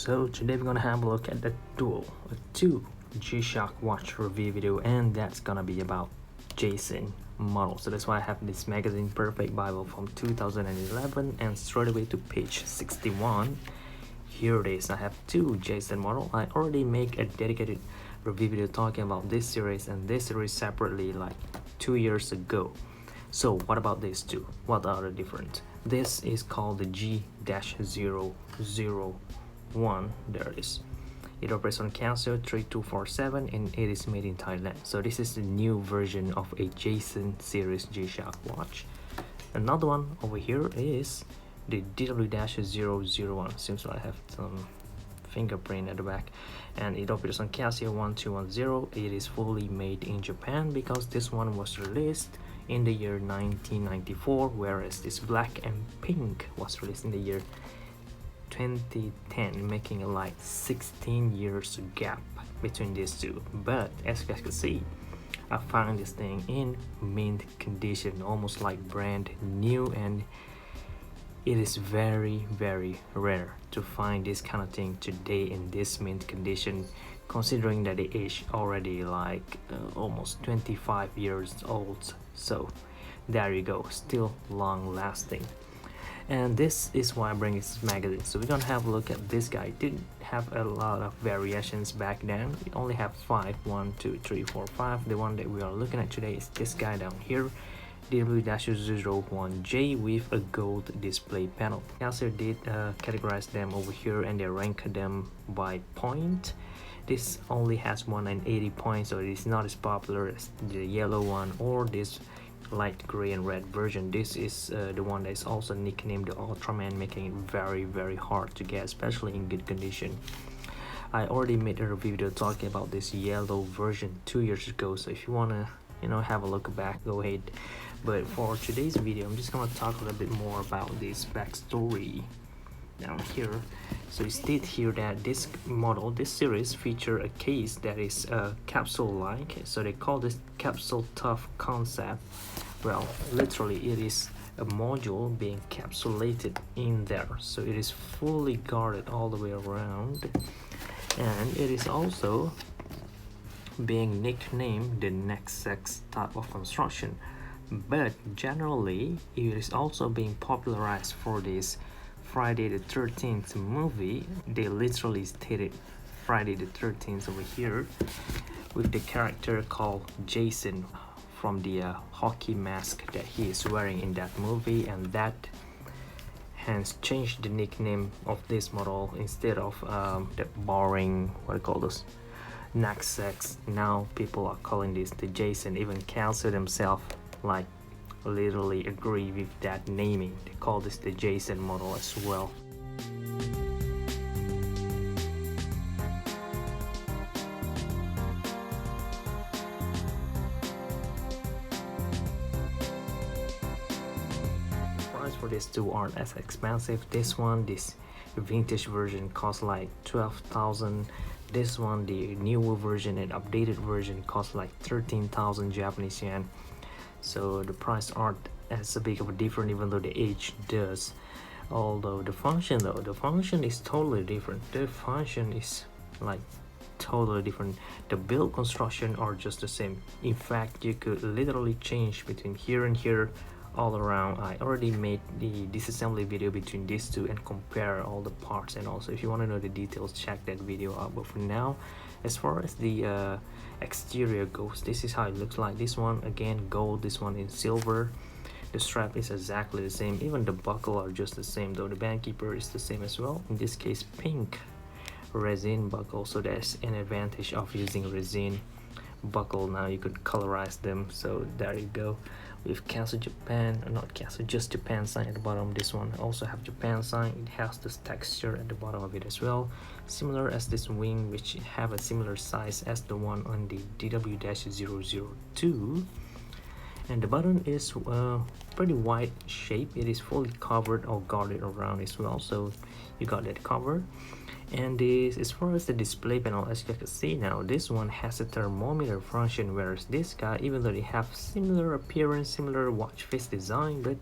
So today we're gonna have a look at the two G-Shock watch review video, and that's gonna be about Jason model. So that's why I have this magazine Perfect Bible from 2011, and straight away to page 61. Here it is. I have two Jason model. I already make a dedicated review video talking about this series and this series separately like 2 years ago. So what about these two? What are the different? This is called the G-001. There it is. It operates on Casio 3247 and it is made in Thailand. So this is the new version of a Jason series G-Shock watch. Another one over here is the DW-001. Seems like I have some fingerprint at the back, and it operates on Casio 1210. It is fully made in Japan because this one was released in the year 1994, whereas this black and pink was released in the year 2010, making a like 16 years gap between these two. But as you guys can see, I found this thing in mint condition, almost like brand new, and it is very rare to find this kind of thing today in this mint condition, considering that the age already like almost 25 years old. So there you go, still long lasting. And this is why I bring this magazine. So we're gonna have a look at this guy. It didn't have a lot of variations back then. We only have 5, 1, 2, 3, 4, 5. The one that we are looking at today is this guy down here, DW-001J with a gold display panel. Casio did categorize them over here, and they rank them by point. This only has 180 points, so it is not as popular as the yellow one or this light gray and red version. This is the one that is also nicknamed the Ultraman, making it very hard to get, especially in good condition. I already made a review video talking about this yellow version 2 years ago, so if you wanna have a look back, go ahead. But for today's video, I'm just gonna talk a little bit more about this backstory down here. So it states here that this series feature a case that is capsule-like, so they call this capsule tough concept. Well, literally it is a module being capsulated in there, so it is fully guarded all the way around, and it is also being nicknamed the next sex type of construction. But generally it is also being popularized for this Friday the 13th movie. They literally stated Friday the 13th over here, with the character called Jason from the hockey mask that he is wearing in that movie, and that hence changed the nickname of this model. Instead of the boring, what do you call this, next sex, now people are calling this the Jason. Even Casio themselves like literally agree with that naming. They call this the Jason model as well. Price for these two aren't as expensive. This vintage version costs like 12,000. This one, the newer version and updated version, costs like 13,000 Japanese yen. So the price aren't as big of a difference, even though the age does. Although the function is totally different. The function is like totally different. The build construction are just the same. In fact, you could literally change between here and here all around. I already made the disassembly video between these two and compare all the parts, and also if you want to know the details, check that video out. But for now, as far as the exterior goes, this is how it looks like. This one again gold, this one in silver. The strap is exactly the same, even the buckle are just the same, though the band keeper is the same as well. In this case, pink resin buckle, so that's an advantage of using resin buckle. Now you could colorize them, so there you go. With Casio Japan, not Casio, just Japan sign at the bottom. This one also have Japan sign. It has this texture at the bottom of it as well, similar as this wing, which have a similar size as the one on the DW-002. And the button is pretty wide shape. It is fully covered or guarded around as well, so you got that cover. And this, as far as the display panel, as you can see now, this one has a thermometer function, whereas this guy, even though they have similar appearance, similar watch face design, but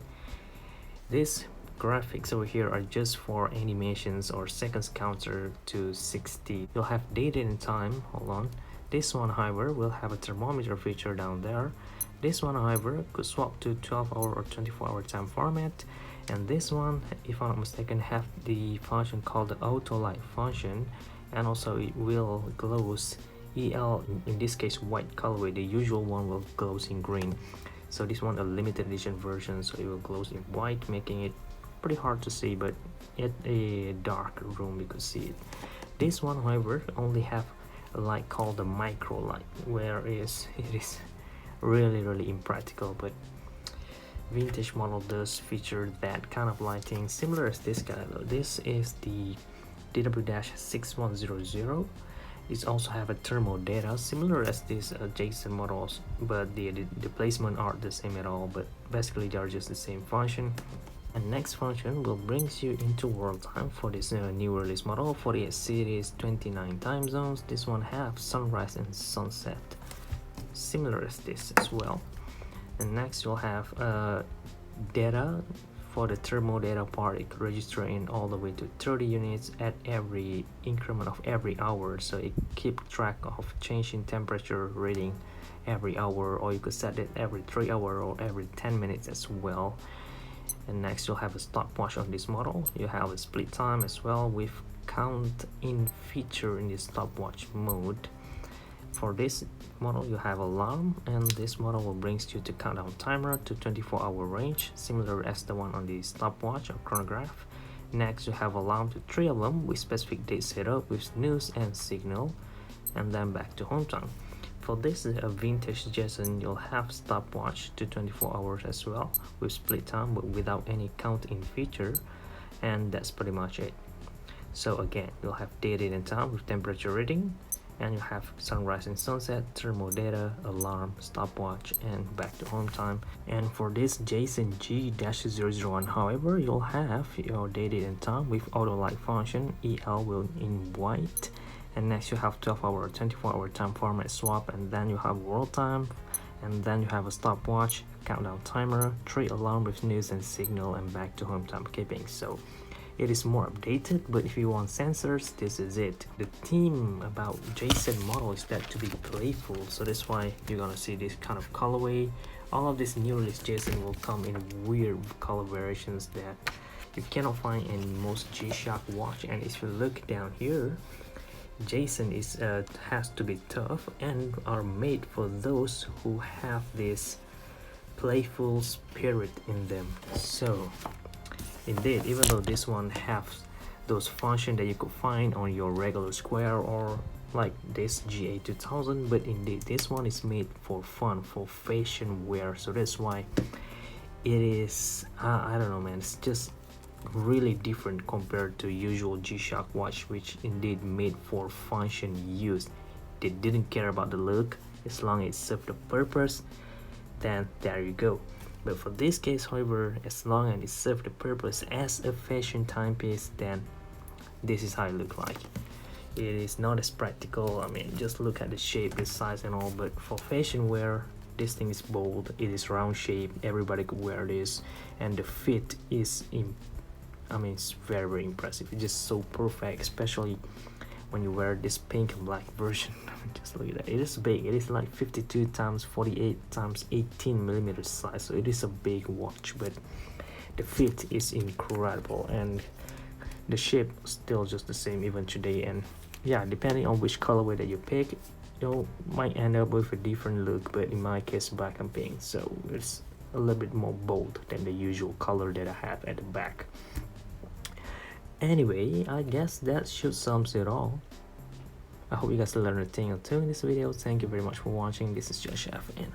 this graphics over here are just for animations or seconds counter to 60. You'll have date and time. Hold on. This one, however, will have a thermometer feature down there. This one, however, could swap to 12-hour or 24-hour time format. And this one, if I'm not mistaken, have the function called the auto light function, and also it will glows EL, in this case white colorway. The usual one will glows in green, so this one a limited edition version, so it will glows in white, making it pretty hard to see, but at a dark room you could see it. This one, however, only have a light called the micro light, whereas it is really impractical, but vintage model does feature that kind of lighting, similar as this guy though. This is the DW-001. It also have a thermo data similar as these Jason models, but the placement aren't the same at all, but basically they are just the same function. And next function will brings you into world time for this new release model, 48 cities, 29 time zones. This one have sunrise and sunset, similar as this as well. And next you'll have data. For the thermo data part, it could register in all the way to 30 units at every increment of every hour, so it keep track of changing temperature reading every hour, or you could set it every 3 hours or every 10 minutes as well. And next you'll have a stopwatch on this model. You have a split time as well with count in feature in the stopwatch mode. For this model you have alarm, and this model will brings you to countdown timer to 24-hour range, similar as the one on the stopwatch or chronograph. Next you have alarm to 3 of them with specific date setup with snooze and signal, and then back to home time. For this vintage Jason, you'll have stopwatch to 24 hours as well with split time, but without any count in feature, and that's pretty much it. So again, you'll have date and time with temperature reading, and you have sunrise and sunset, thermo data, alarm, stopwatch, and back to home time. And for this Jason G-001, however, you'll have your date and time with auto light function, EL will in white, and next you have 12-hour or 24-hour time format swap, and then you have world time, and then you have a stopwatch, countdown timer, 3 alarm with news and signal, and back to home time keeping. So it is more updated, but if you want sensors, this is it. The theme about Jason model is that to be playful, so that's why you're gonna see this kind of colorway. All of this new release Jason will come in weird color variations that you cannot find in most G-Shock watch. And if you look down here, Jason is has to be tough and are made for those who have this playful spirit in them. So indeed, even though this one has those functions that you could find on your regular square or like this GA2000, but indeed this one is made for fun, for fashion wear, so that's why it is I don't know man, it's just really different compared to usual G-Shock watch, which indeed made for function use. They didn't care about the look, as long as it served the purpose, then there you go. But for this case, however, as long as it serves the purpose as a fashion timepiece, then this is how it looks like. It is not as practical. I mean, just look at the shape, the size and all, but for fashion wear, this thing is bold, it is round shape, everybody could wear this, and the fit is it's very impressive. It's just so perfect, especially when you wear this pink and black version. Just look at that, it is big, it is like 52 times 48 times 18 millimeters size, so it is a big watch, but the fit is incredible and the shape still just the same even today. And yeah, depending on which colorway that you pick, you might end up with a different look, but in my case black and pink, so it's a little bit more bold than the usual color that I have at the back. Anyway, I guess that should sums it all. I hope you guys learned a thing or two in this video. Thank you very much for watching. This is Josh F, and